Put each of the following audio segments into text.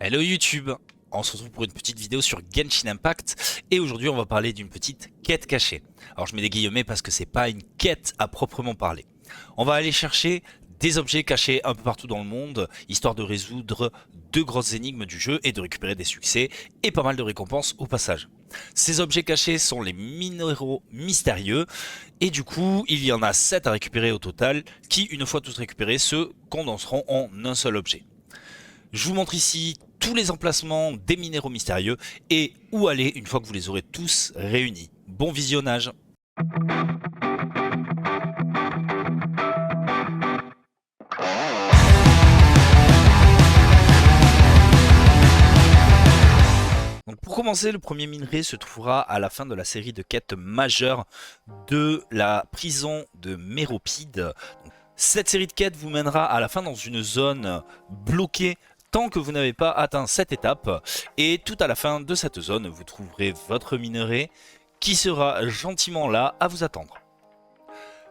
Hello YouTube, on se retrouve pour une petite vidéo sur Genshin Impact et aujourd'hui on va parler d'une petite quête cachée. Alors je mets des guillemets parce que c'est pas une quête à proprement parler. On va aller chercher des objets cachés un peu partout dans le monde, histoire de résoudre deux grosses énigmes du jeu et de récupérer des succès et pas mal de récompenses au passage. Ces objets cachés sont les minéraux mystérieux et du coup il y en a 7 à récupérer au total qui une fois tous récupérés se condenseront en un seul objet. Je vous montre ici tous les emplacements des minéraux mystérieux et où aller une fois que vous les aurez tous réunis. Bon visionnage! Donc pour commencer, le premier minerai se trouvera à la fin de la série de quêtes majeures de la prison de Méropide. Cette série de quêtes vous mènera à la fin dans une zone bloquée tant que vous n'avez pas atteint cette étape. Et tout à la fin de cette zone, vous trouverez votre minerai qui sera gentiment là à vous attendre.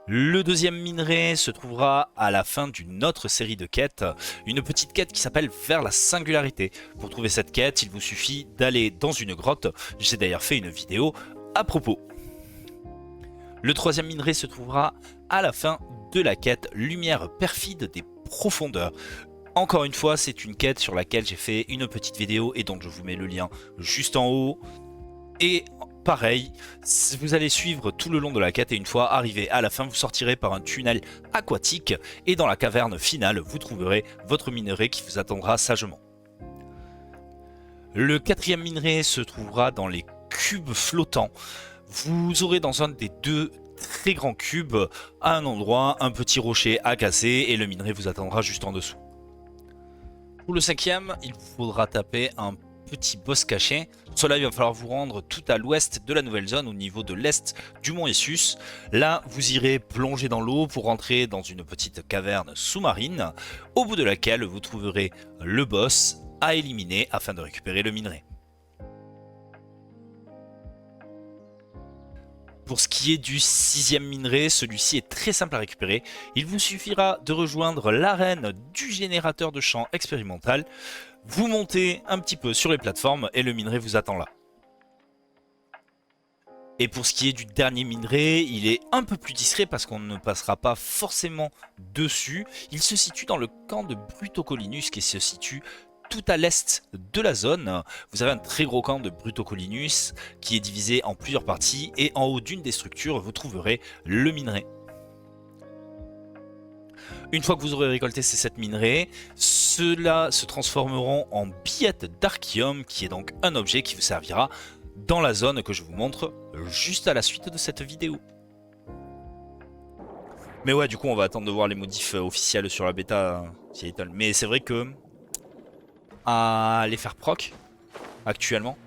Le deuxième minerai se trouvera à la fin d'une autre série de quêtes, une petite quête qui s'appelle Vers la singularité. Pour trouver cette quête, il vous suffit d'aller dans une grotte. J'ai d'ailleurs fait une vidéo à propos. Le troisième minerai se trouvera à la fin de la quête Lumière perfide des profondeurs. Encore une fois, c'est une quête sur laquelle j'ai fait une petite vidéo et donc je vous mets le lien juste en haut. Et pareil, vous allez suivre tout le long de la quête et une fois arrivé à la fin, vous sortirez par un tunnel aquatique et dans la caverne finale, vous trouverez votre minerai qui vous attendra sagement. Le quatrième minerai se trouvera dans les cubes flottants. Vous aurez dans un des deux très grands cubes à un endroit un petit rocher à casser et le minerai vous attendra juste en dessous. Pour le cinquième, il vous faudra taper un petit boss caché. Cela, il va falloir vous rendre tout à l'ouest de la nouvelle zone, au niveau de l'est du mont Essus. Là, vous irez plonger dans l'eau pour rentrer dans une petite caverne sous-marine, au bout de laquelle vous trouverez le boss à éliminer afin de récupérer le minerai. Pour ce qui est du sixième minerai, celui-ci est très simple à récupérer. Il vous suffira de rejoindre l'arène du générateur de champ expérimental. Vous montez un petit peu sur les plateformes et le minerai vous attend là. Et pour ce qui est du dernier minerai, il est un peu plus discret parce qu'on ne passera pas forcément dessus. Il se situe dans le camp de Brutocolinus qui se situe tout à l'est de la zone. Vous avez un très gros camp de Brutocolinus qui est divisé en plusieurs parties et en haut d'une des structures vous trouverez le minerai. Une fois que vous aurez récolté ces 7 minerais, ceux-là se transformeront en billettes d'archium qui est donc un objet qui vous servira dans la zone que je vous montre juste à la suite de cette vidéo. Mais ouais, du coup on va attendre de voir les modifs officiels sur la bêta. Mais c'est vrai que à les faire proc actuellement,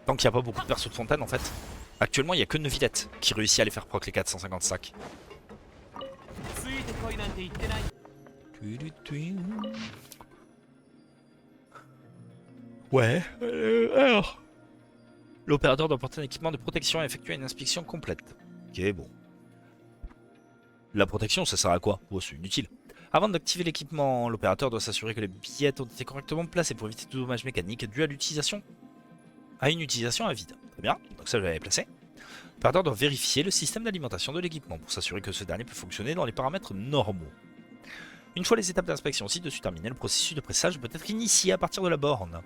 tant qu'il n'y a pas beaucoup de persos de fontaine en fait, actuellement il n'y a que Neuvillette qui réussit à les faire proc les 450 sacs. Ouais, alors l'opérateur doit porter un équipement de protection et effectuer une inspection complète. Ok, bon. La protection, ça sert à quoi? Oh, c'est inutile. Avant d'activer l'équipement, l'opérateur doit s'assurer que les billettes ont été correctement placées pour éviter tout dommage mécanique dû à l'utilisation à une utilisation à vide. Très bien, donc ça je l'avais placé. L'opérateur doit vérifier le système d'alimentation de l'équipement pour s'assurer que ce dernier peut fonctionner dans les paramètres normaux. Une fois les étapes d'inspection ci-dessus terminées, le processus de pressage peut être initié à partir de la borne.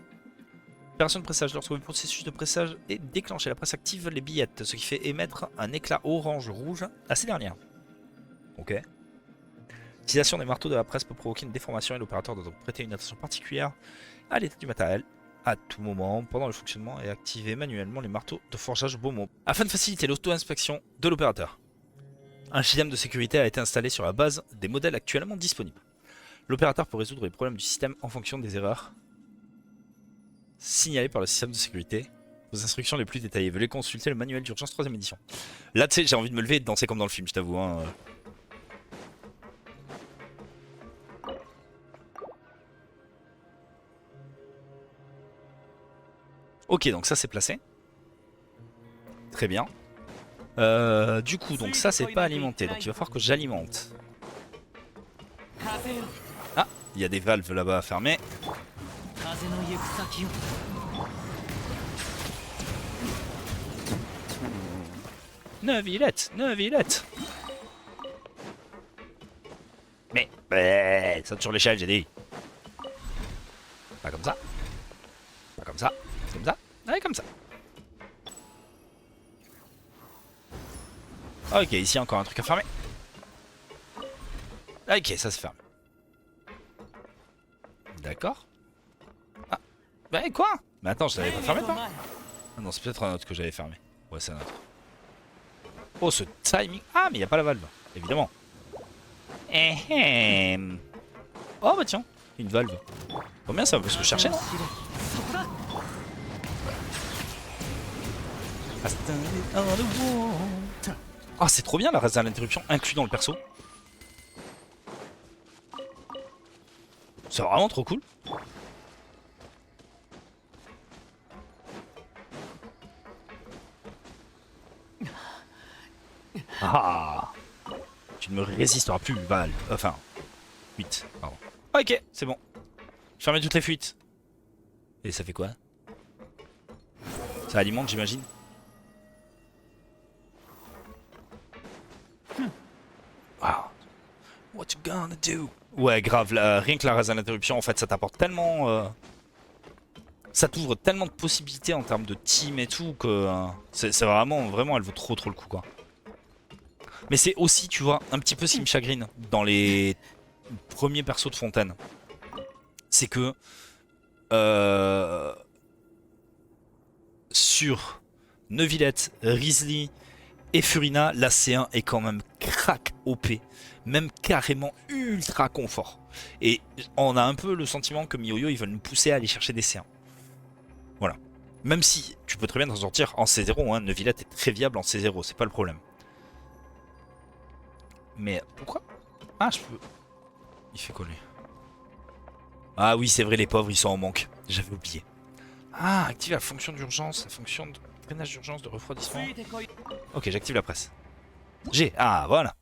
L'opération de pressage, lorsque le processus de pressage est déclenché, la presse active les billettes, ce qui fait émettre un éclat orange-rouge à ces dernières. Ok. L'utilisation des marteaux de la presse peut provoquer une déformation et l'opérateur doit donc prêter une attention particulière à l'état du matériel à tout moment pendant le fonctionnement et activer manuellement les marteaux de forgeage Beaumont afin de faciliter l'auto-inspection de l'opérateur. Un système de sécurité a été installé sur la base des modèles actuellement disponibles. L'opérateur peut résoudre les problèmes du système en fonction des erreurs signalées par le système de sécurité. Vos instructions les plus détaillées, veuillez consulter le manuel d'urgence 3ème édition. Là tu sais, j'ai envie de me lever et de danser comme dans le film, je t'avoue. Hein. Ok, donc ça c'est placé. Très bien. Du coup, donc ça c'est pas alimenté, donc il va falloir que j'alimente. Ah, il y a des valves là-bas à fermer. Neuvillette, Neuvillette. Mais, saute sur l'échelle, j'ai dit. Pas comme ça. Pas comme ça. Comme ça. Allez, comme ça. Ok, ici encore un truc à fermer. Ok, ça se ferme. D'accord. Ah, bah quoi? Mais attends, je l'avais pas fermé toi? Ah non, c'est peut-être un autre que j'avais fermé. Ouais, c'est un autre. Oh, ce timing. Ah, mais il n'y a pas la valve, évidemment. Oh bah tiens, une valve. Combien ça va se chercher, non? Ah, c'est trop bien la reste à l'interruption inclus dans le perso. C'est vraiment trop cool. Ah, tu ne me résisteras plus, Val. Enfin, 8, pardon. Ok, c'est bon. Je ferme toutes les fuites. Et ça fait quoi? Ça alimente, j'imagine. Wow. What you gonna do? Ouais, grave, rien que la raison d'interruption, en fait, ça t'apporte tellement... ça t'ouvre tellement de possibilités en termes de team et tout que... c'est vraiment, elle vaut trop le coup, quoi. Mais c'est aussi, tu vois, un petit peu ce qui me chagrine dans les premiers persos de Fontaine. C'est que... sur Neuvillette, Risley et Furina, la C1 est quand même crack OP. Même carrément ultra confort. Et on a un peu le sentiment que MiYoYo, ils veulent nous pousser à aller chercher des C1. Voilà. Même si tu peux très bien t'en sortir en C0, hein, Neuvillette est très viable en C0, c'est pas le problème. Mais pourquoi? Ah, je peux... Il fait coller. Ah oui, c'est vrai, les pauvres, ils sont en manque. J'avais oublié. Ah, active la fonction d'urgence, la fonction de drainage d'urgence, de refroidissement. Ok, j'active la presse. Ah, voilà.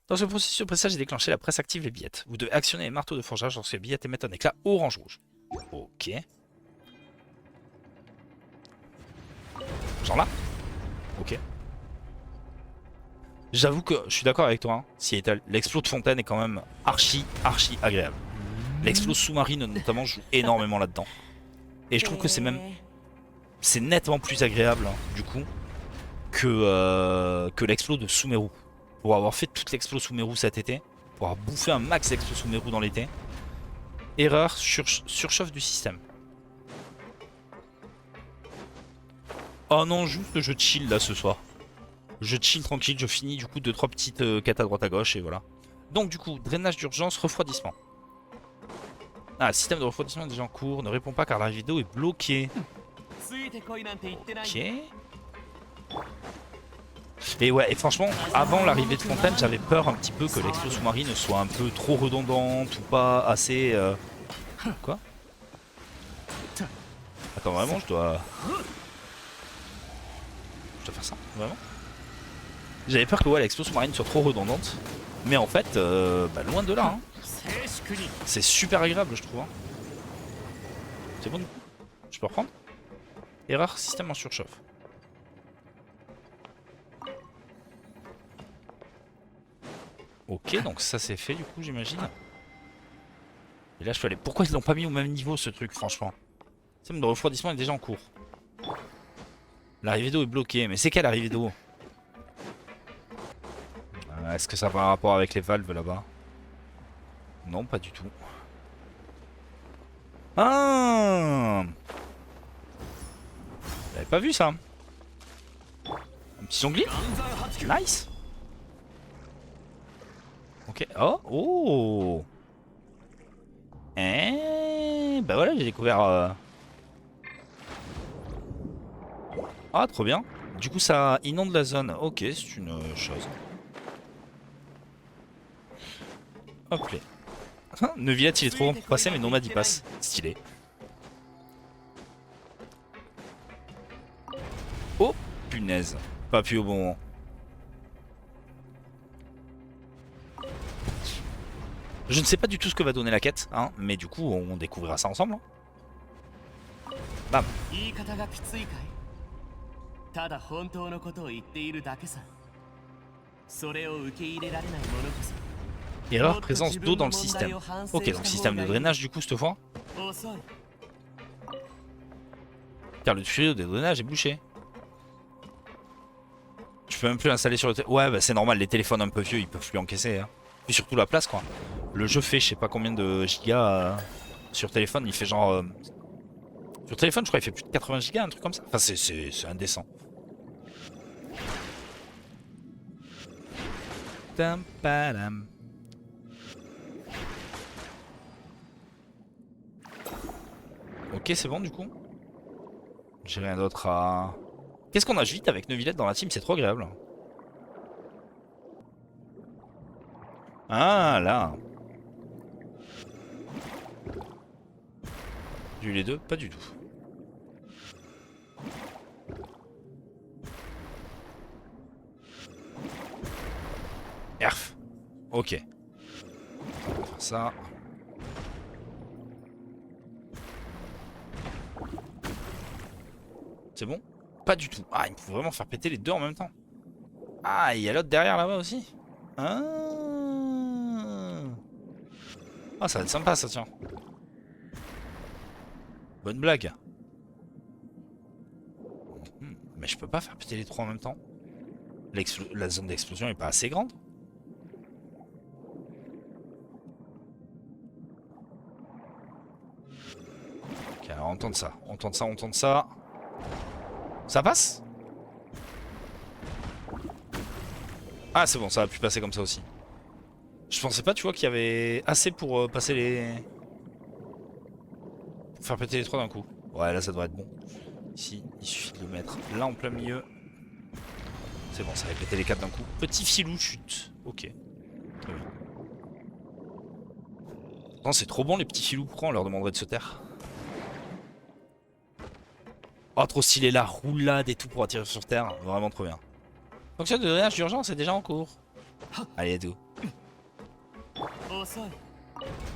Dans ce processus de pressage est déclenché, la presse active les billettes. Vous devez actionner les marteaux de forgeage lorsque les billettes émettent un éclat orange-rouge. Ok. Genre là? Ok. J'avoue que je suis d'accord avec toi. Hein. L'explo de fontaine est quand même archi agréable. L'explo sous-marine notamment joue énormément là-dedans. Et je trouve que c'est nettement plus agréable hein, du coup que l'explo de Sumeru. Pour avoir fait toute l'explo Sumeru cet été, pour avoir bouffé un max d'explo Sumeru dans l'été. Erreur, surchauffe du système. Oh non, juste je chill là ce soir. Je chill tranquille, je finis du coup 2-3 petites quêtes à droite à gauche et voilà. Donc du coup, drainage d'urgence, refroidissement. Ah, le système de refroidissement est déjà en cours, ne répond pas car la vidéo est bloquée. Ok. Et ouais, et franchement, avant l'arrivée de Fontaine, j'avais peur un petit peu que l'explo sous-marine soit un peu trop redondante ou pas assez... Quoi? Attends, vraiment, je dois faire ça? Vraiment? J'avais peur que ouais, l'explo sous-marine soit trop redondante. Mais en fait, bah, loin de là. Hein. C'est super agréable, je trouve. Hein. C'est bon du coup? Je peux reprendre? Erreur, système en surchauffe. Ok, donc ça c'est fait du coup, j'imagine. Et là je peux aller... Pourquoi ils l'ont pas mis au même niveau ce truc, franchement? Le système de refroidissement est déjà en cours. L'arrivée d'eau est bloquée. Mais c'est quelle arrivée d'eau? Est-ce que ça a un rapport avec les valves là-bas? Non, pas du tout. Ah! J'avais pas vu ça. Un petit jongli? Nice. Ok. Oh! Oh! Bah voilà, j'ai découvert... Ah, trop bien. Du coup, ça inonde la zone. Ok, c'est une chose. Hop là. Neuvillette, il est trop bon pour passer, mais Nomade, il passe. Stylé. Oh, punaise. Pas plus au bon moment. Je ne sais pas du tout ce que va donner la quête, hein, mais du coup, on découvrira ça ensemble. Hein. Bam. 言い方がきついかい。ただ本当のことを言っているだけさ。それを受け入れられないものこそ。 Erreur, présence d'eau dans le système. Ok, donc système de drainage du coup cette fois. 遅い。 Car le tuyau de drainage est bouché. Tu peux même plus l'installer sur le téléphone. Ouais, bah c'est normal, les téléphones un peu vieux, ils peuvent plus encaisser. Hein. Puis surtout la place quoi. Le jeu fait je sais pas combien de gigas sur téléphone, il fait genre... Sur téléphone je crois il fait plus de 80 gigas, un truc comme ça. Enfin c'est indécent. Tam, padam. Ok, c'est bon du coup. J'ai rien d'autre à... Qu'est-ce qu'on a vite avec Neuvillette dans la team, c'est trop agréable. Ah là. Du les deux, pas du tout. Erf. Ok. On va faire ça. C'est bon? Pas du tout. Ah, il faut vraiment faire péter les deux en même temps. Ah, il y a l'autre derrière là-bas aussi. Ah. Ah, ça va être sympa ça, tiens. Bonne blague. Mais je peux pas faire péter les trois en même temps. La zone d'explosion est pas assez grande. Ok, alors on tente ça. On tente ça, on tente ça. Ça passe? Ah c'est bon, ça a pu passer comme ça aussi. Je pensais pas, tu vois, qu'il y avait assez pour passer les... Pour faire péter les trois d'un coup. Ouais, là ça devrait être bon. Ici, il suffit de le mettre là en plein milieu. C'est bon, ça va péter les quatre d'un coup. Petit filou chute. Ok. Très bien. Non, c'est trop bon les petits filous. Pourquoi on leur demanderait de se taire? Oh, trop stylé la roulade et tout pour attirer sur terre. Vraiment trop bien. Fonction de drainage d'urgence est déjà en cours. Allez, tout.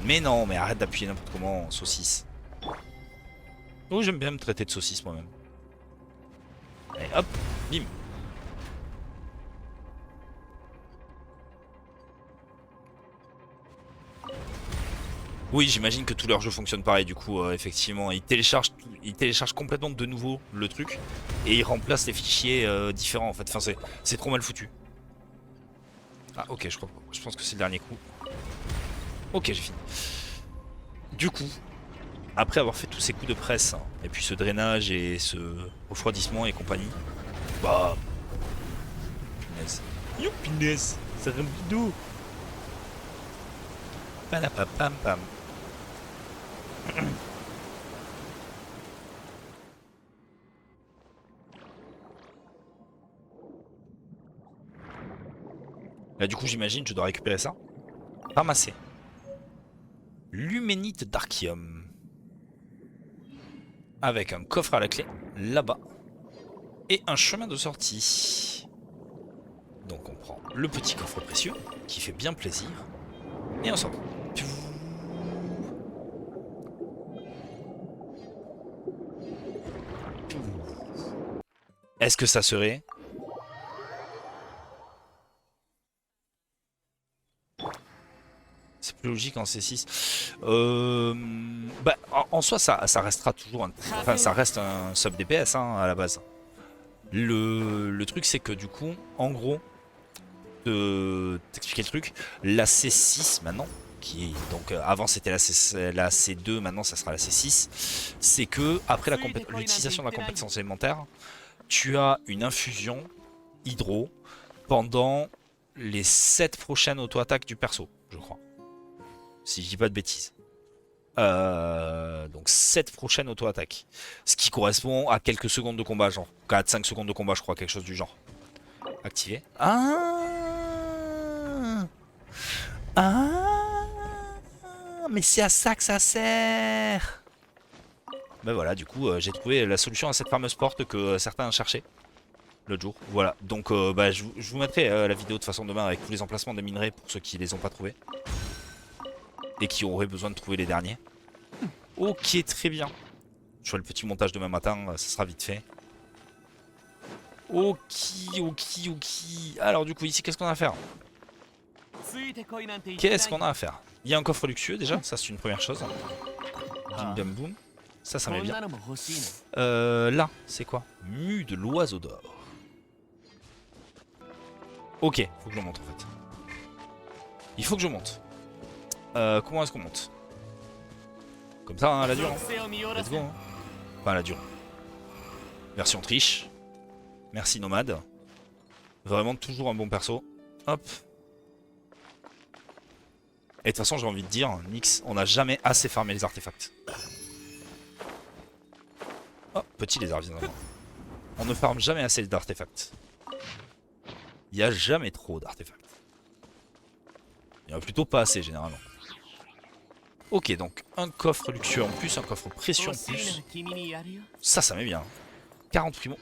Mais non, mais arrête d'appuyer n'importe comment, saucisse. Oh, j'aime bien me traiter de saucisse moi-même. Allez, hop, bim. Oui, j'imagine que tous leurs jeux fonctionnent pareil. Du coup, effectivement, ils téléchargent complètement de nouveau le truc et ils remplacent les fichiers différents en fait. Enfin, c'est trop mal foutu. Ah, ok, je pense que c'est le dernier coup. Ok, j'ai fini. Du coup, après avoir fait tous ces coups de presse, hein, et puis ce drainage et ce refroidissement et compagnie, bah, punaise, punaise, ça remplit d'eau. Palapapam pam. Là du coup j'imagine je dois récupérer ça. Ramasser. L'huménite d'Archium. Avec un coffre à la clé, là-bas. Et un chemin de sortie. Donc on prend le petit coffre précieux, qui fait bien plaisir. Et on sort. Est-ce que ça serait... C'est plus logique en C6. Bah, en soi, ça restera toujours un... Enfin, ça reste un sub DPS hein, à la base. Le truc, c'est que du coup, en gros, t'expliquer le truc, la C6 maintenant, qui est donc avant c'était la C2, maintenant ça sera la C6, c'est que après l'utilisation de la compétence élémentaire, tu as une infusion hydro pendant les 7 prochaines auto-attaques du perso, je crois. Si je dis pas de bêtises. Donc 7 prochaines auto-attaques. Ce qui correspond à quelques secondes de combat, genre 4-5 secondes de combat, je crois, quelque chose du genre. Activé. Mais c'est à ça que ça sert. Ben voilà, du coup, j'ai trouvé la solution à cette fameuse porte que certains cherchaient l'autre jour. Voilà, donc bah, je vous mettrai la vidéo de façon demain avec tous les emplacements des minerais pour ceux qui les ont pas trouvés. Et qui auraient besoin de trouver les derniers. Ok, très bien. Je ferai le petit montage demain matin, ça sera vite fait. Ok. Alors du coup ici qu'est-ce qu'on a à faire? Qu'est-ce qu'on a à faire? Il y a un coffre luxueux déjà, ça c'est une première chose. Bim bam boum. Ça m'est bien. Là, c'est quoi? Mue de l'oiseau d'or. Ok, faut que je monte en fait. Il faut que je monte. Comment est-ce qu'on monte? Comme ça, hein, à la dure. Hein. Let's go. Hein. Enfin, à la dure. Version triche. Merci Nomade. Vraiment toujours un bon perso. Hop. Et de toute façon, j'ai envie de dire, Nyx, on n'a jamais assez farmé les artefacts. Oh, petit lézard, évidemment. On ne farme jamais assez d'artefacts. Il n'y a jamais trop d'artefacts. Il n'y en a plutôt pas assez, généralement. Ok, donc un coffre luxueux en plus, un coffre précieux en plus. Ça m'est bien. 40 primo.